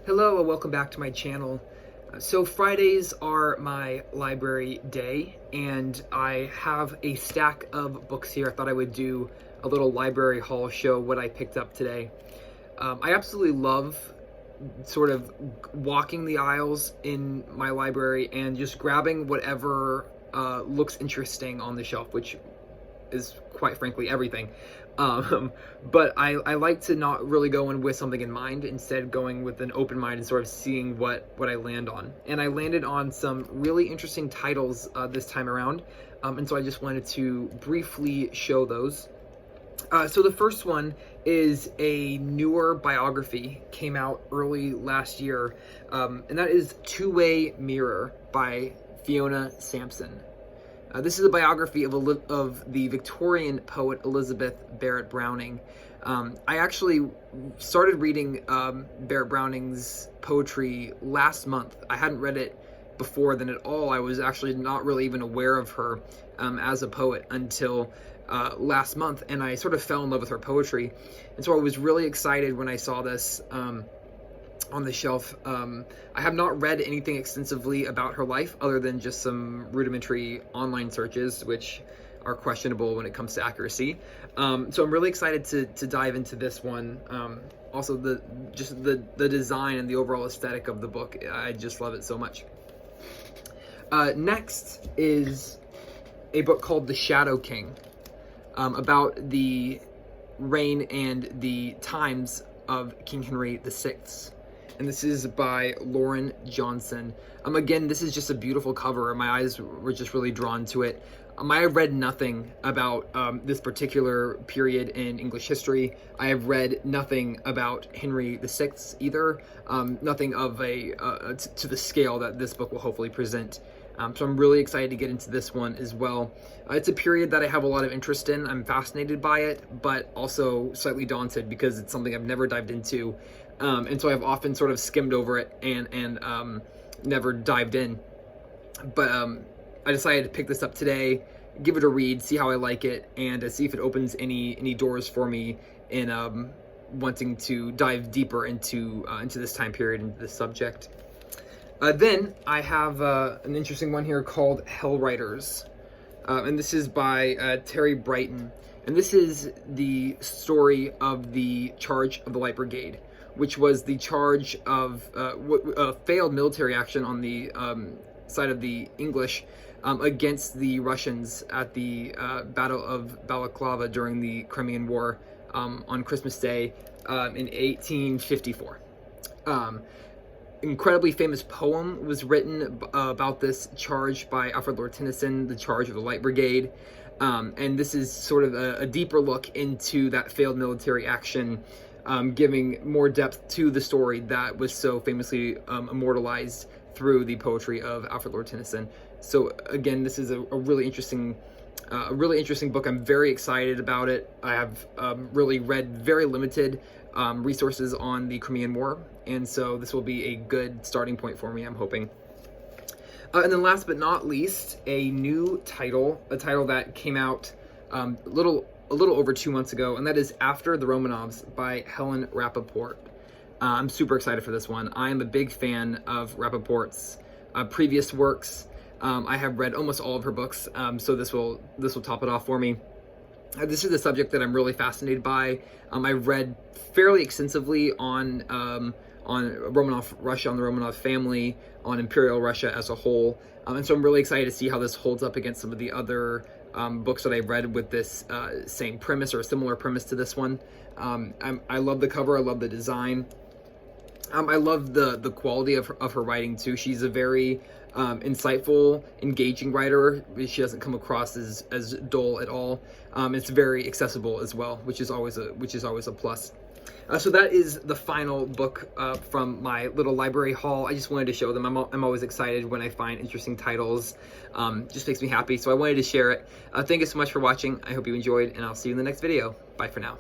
Hello and welcome back to my channel. So Fridays are my library day and I have a stack of books here. I thought I would do a little library haul, show what I picked up today. I absolutely love sort of walking the aisles in my library and just grabbing whatever looks interesting on the shelf, which is quite frankly everything. But I like to not really go in with something in mind, instead going with an open mind and sort of seeing what I land on. And I landed on some really interesting titles this time around, and so I just wanted to briefly show those. So the first one is a newer biography, came out early last year, and that is Two-Way Mirror by Fiona Sampson. This is a biography of the Victorian poet Elizabeth Barrett Browning. I actually started reading Barrett Browning's poetry last month. I hadn't read it before then at all. I was actually not really even aware of her as a poet until last month, and I sort of fell in love with her poetry. And so I was really excited when I saw this on the shelf. I have not read anything extensively about her life other than just some rudimentary online searches, which are questionable when it comes to accuracy. So I'm really excited to dive into this one. Also, the design and the overall aesthetic of the book, I just love it so much. Next is a book called The Shadow King, about the reign and the times of King Henry VI. And this is by Lauren Johnson. Again, this is just a beautiful cover. My eyes were just really drawn to it. I have read nothing about this particular period in English history. I have read nothing about Henry VI either. Nothing of to the scale that this book will hopefully present. So I'm really excited to get into this one as well. It's a period that I have a lot of interest in. I'm fascinated by it, but also slightly daunted because it's something I've never dived into. And so I've often sort of skimmed over it and never dived in. But I decided to pick this up today, give it a read, see how I like it, and see if it opens any doors for me in wanting to dive deeper into this time period, into this subject. Then I have an interesting one here called Hellwriters. And this is by Terry Brighton. And this is the story of the Charge of the Light Brigade, which was the charge of failed military action on the side of the English against the Russians at the Battle of Balaclava during the Crimean War on Christmas Day in 1854. Incredibly famous poem was written about this charge by Alfred Lord Tennyson, The Charge of the Light Brigade. And this is sort of a deeper look into that failed military action, giving more depth to the story that was so famously immortalized through the poetry of Alfred Lord Tennyson. So again, this is a really interesting book. I'm very excited about it. I have really read very limited resources on the Crimean War, and so this will be a good starting point for me, I'm hoping. And then last but not least, a new title, a title that came out a little over 2 months ago, and that is After the Romanovs by Helen Rappaport. I'm super excited for this one. I am a big fan of Rappaport's previous works. I have read almost all of her books, so this will top it off for me. This is a subject that I'm really fascinated by. I've read fairly extensively on Romanov Russia, on the Romanov family, on Imperial Russia as a whole, and so I'm really excited to see how this holds up against some of the other books that I've read with this same premise or a similar premise to this one. I love the cover. I love the design. I love the quality of her writing too. She's a very insightful, engaging writer. She doesn't come across as dull at all. It's very accessible as well, which is always a plus. So that is the final book from my little library haul. I just wanted to show them. I'm always excited when I find interesting titles. Just makes me happy, so I wanted to share it. Thank you so much for watching. I hope you enjoyed, and I'll see you in the next video. Bye for now.